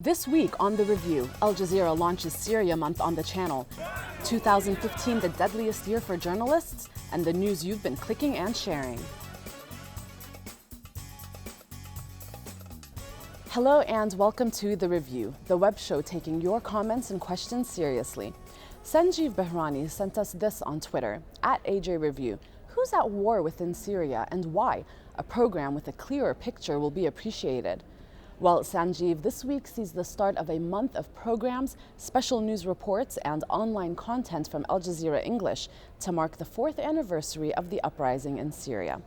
This week on the review, Al Jazeera launches Syria month on the channel. 2015, the deadliest year for journalists, and the news you've been clicking and sharing. Hello and welcome to The Review, the web show taking your comments and questions seriously. Sanjeev Behrani sent us this on Twitter, @AJReview. Who's at war within Syria and why? A program with a clearer picture will be appreciated. Well, Sanjeev, this week sees the start of a month of programs, special news reports, and online content from Al Jazeera English to mark the 4th anniversary of the uprising in Syria.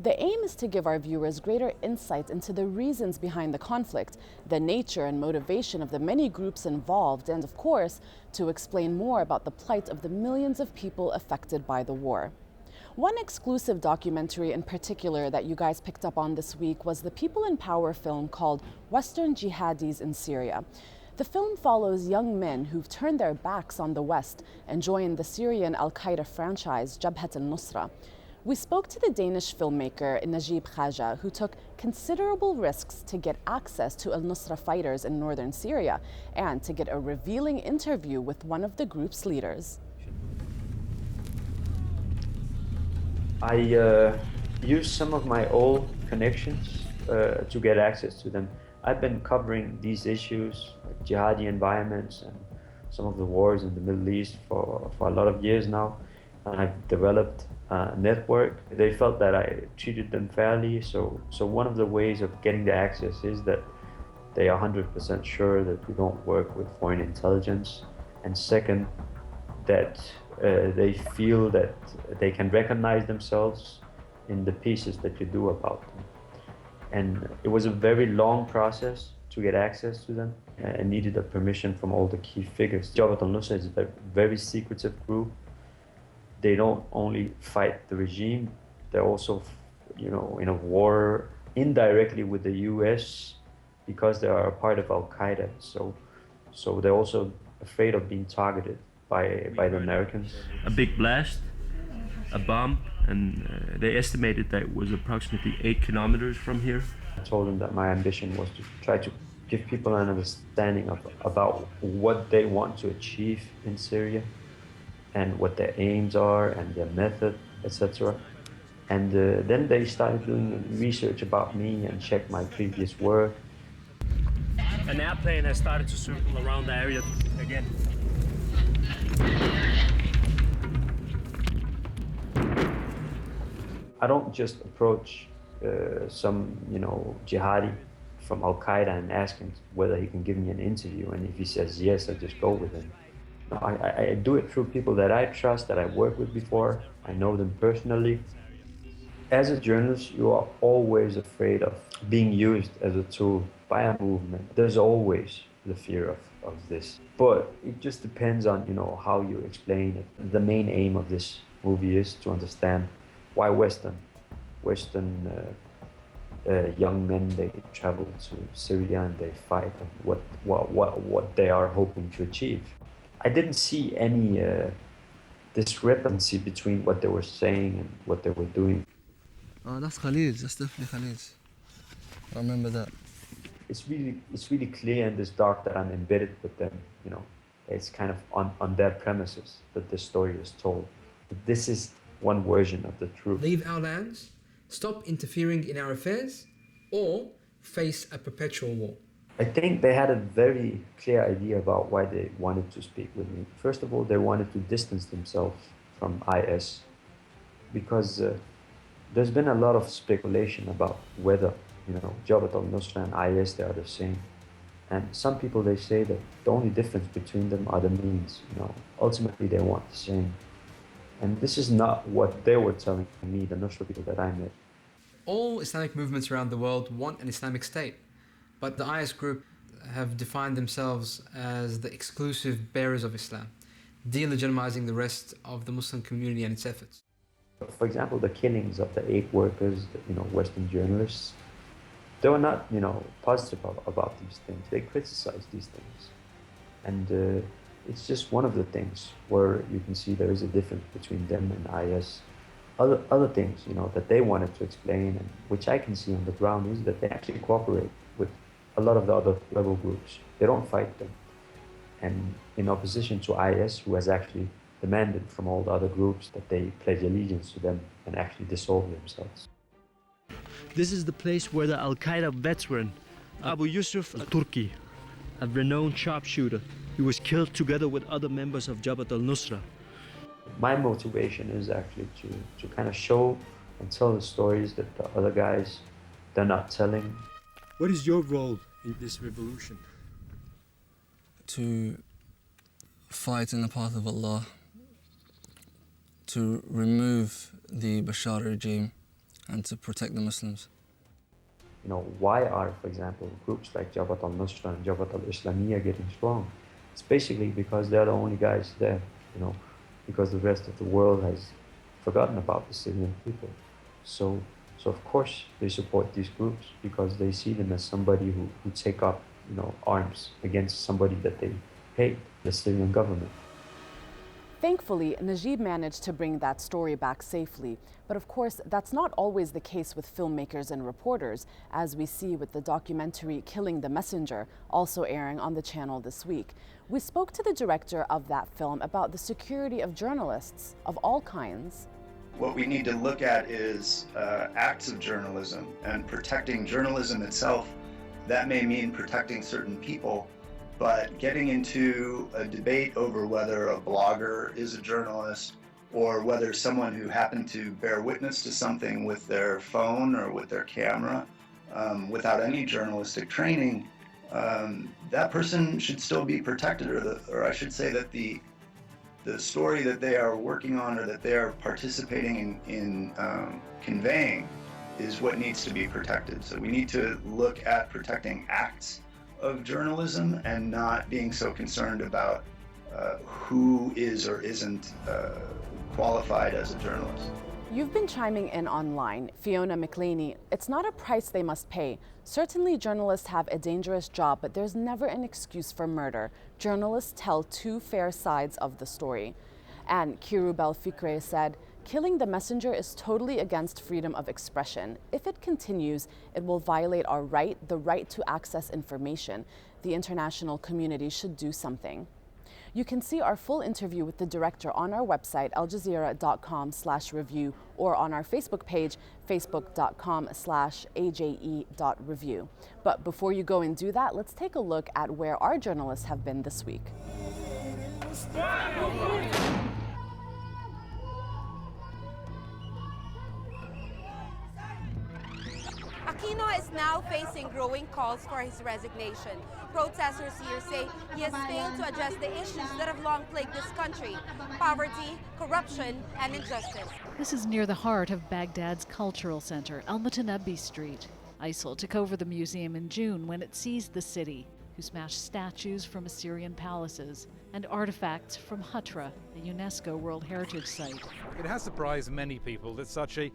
The aim is to give our viewers greater insight into the reasons behind the conflict, the nature and motivation of the many groups involved, and of course, to explain more about the plight of the millions of people affected by the war. One exclusive documentary in particular that you guys picked up on this week was the people&power film called Western Jihadis in Syria. The film follows young men who've turned their backs on the West and joined the Syrian al-Qaeda franchise Jabhat al-Nusra. We spoke to the Danish filmmaker Najib Khaja, who took considerable risks to get access to al-Nusra fighters in northern Syria and to get a revealing interview with one of the group's leaders. I used some of my old connections to get access to them. I've been covering these issues, like jihadi environments and some of the wars in the Middle East for a lot of years now. And I've developed a network. They felt that I treated them fairly. So one of the ways of getting the access is that they are 100% sure that we don't work with foreign intelligence. And second, that they feel that they can recognize themselves in the pieces that you do about them. And it was a very long process to get access to them. I needed a permission from all the key figures. Jabhat al-Nusra is a very secretive group. They don't only fight the regime, they're also, in a war indirectly with the US because they are a part of al-Qaeda. So they're also afraid of being targeted by the Americans. A big blast, a bomb, and they estimated that it was approximately 8 kilometers from here. I told them that my ambition was to try to give people an understanding about what they want to achieve in Syria and what their aims are and their method, etc. And then they started doing research about me and checked my previous work. An airplane has started to circle around the area again. I don't just approach some, jihadi from al-Qaeda and ask him whether he can give me an interview, and if he says yes, I just go with him. No, I do it through people that I trust, that I've worked with before, I know them personally. As a journalist, you are always afraid of being used as a tool by a movement. There's always the fear of this. But it just depends on, how you explain it. The main aim of this movie is to understand why Western young men, they travel to Syria and they fight, and what they are hoping to achieve. I didn't see any discrepancy between what they were saying and what they were doing. Oh, that's Khalid. That's definitely Khalid. I remember that. It's really clear in this doc that I'm embedded with them. It's kind of on their premises that this story is told. But this is one version of the truth. Leave our lands, stop interfering in our affairs, or face a perpetual war. I think they had a very clear idea about why they wanted to speak with me. First of all, they wanted to distance themselves from IS because there's been a lot of speculation about whether, Jabhat al-Nusra and IS, they are the same. And some people, they say that the only difference between them are the means. Ultimately they want the same. And this is not what they were telling me, the Nusra people that I met. All Islamic movements around the world want an Islamic state, but the IS group have defined themselves as the exclusive bearers of Islam, delegitimizing the rest of the Muslim community and its efforts. For example, the killings of the 8 workers, Western journalists, they were not, positive about these things. They criticized these things. And it's just one of the things where you can see there is a difference between them and IS. Other things, that they wanted to explain, and which I can see on the ground, is that they actually cooperate with a lot of the other rebel groups. They don't fight them. And in opposition to IS, who has actually demanded from all the other groups that they pledge allegiance to them and actually dissolve themselves. This is the place where the Al-Qaeda veteran Abu Yusuf al-Turki, a renowned sharpshooter, he was killed together with other members of Jabhat al-Nusra. My motivation is actually to kind of show and tell the stories that the other guys, they're not telling. What is your role in this revolution? To fight in the path of Allah, to remove the Bashar regime and to protect the Muslims. You know, why are, for example, groups like Jabhat al-Nusra and Jabhat al-Islamiyya getting strong? It's basically because they're the only guys there, you know, because the rest of the world has forgotten about the Syrian people. So of course they support these groups because they see them as somebody who take up, you know, arms against somebody that they hate, the Syrian government. Thankfully, Najib managed to bring that story back safely. But of course, that's not always the case with filmmakers and reporters, as we see with the documentary Killing the Messenger, also airing on the channel this week. We spoke to the director of that film about the security of journalists of all kinds. What we need to look at is acts of journalism and protecting journalism itself. That may mean protecting certain people, but getting into a debate over whether a blogger is a journalist or whether someone who happened to bear witness to something with their phone or with their camera without any journalistic training, that person should still be protected, or I should say that the story that they are working on or that they are participating in conveying is what needs to be protected. So we need to look at protecting acts of journalism and not being so concerned about who is or isn't qualified as a journalist. You've been chiming in online. Fiona McLeany, it's not a price they must pay. Certainly journalists have a dangerous job, but there's never an excuse for murder. Journalists tell two fair sides of the story. And Kirubel Fikre said, killing the messenger is totally against freedom of expression. If it continues, it will violate our right, the right to access information. The international community should do something. You can see our full interview with the director on our website, aljazeera.com/review, or on our Facebook page, facebook.com/aje.review. But before you go and do that, let's take a look at where our journalists have been this week. Aquino is now facing growing calls for his resignation. Protesters here say he has failed to address the issues that have long plagued this country: poverty, corruption, and injustice. This is near the heart of Baghdad's cultural center, Al-Mutanabbi Street. ISIL took over the museum in June when it seized the city, who smashed statues from Assyrian palaces and artifacts from Hatra, a UNESCO World Heritage Site. It has surprised many people that such a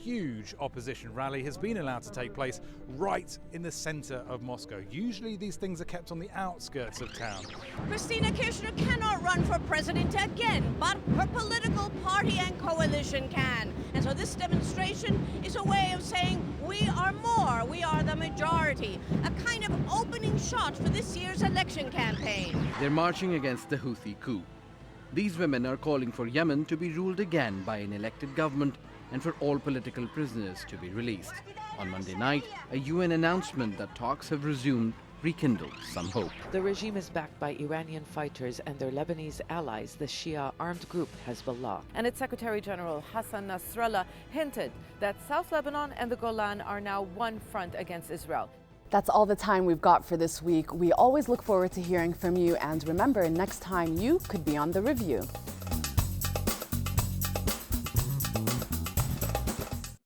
huge opposition rally has been allowed to take place right in the center of Moscow. Usually these things are kept on the outskirts of town. Christina Kirchner cannot run for president again, but her political party and coalition can. And so this demonstration is a way of saying we are more, we are the majority, a kind of opening shot for this year's election campaign. They're marching against the Houthi coup. These women are calling for Yemen to be ruled again by an elected government and for all political prisoners to be released. On Monday night, a UN announcement that talks have resumed rekindled some hope. The regime is backed by Iranian fighters and their Lebanese allies, the Shia armed group Hezbollah. And its Secretary General Hassan Nasrallah hinted that South Lebanon and the Golan are now one front against Israel. That's all the time we've got for this week. We always look forward to hearing from you, and remember, next time you could be on The Review.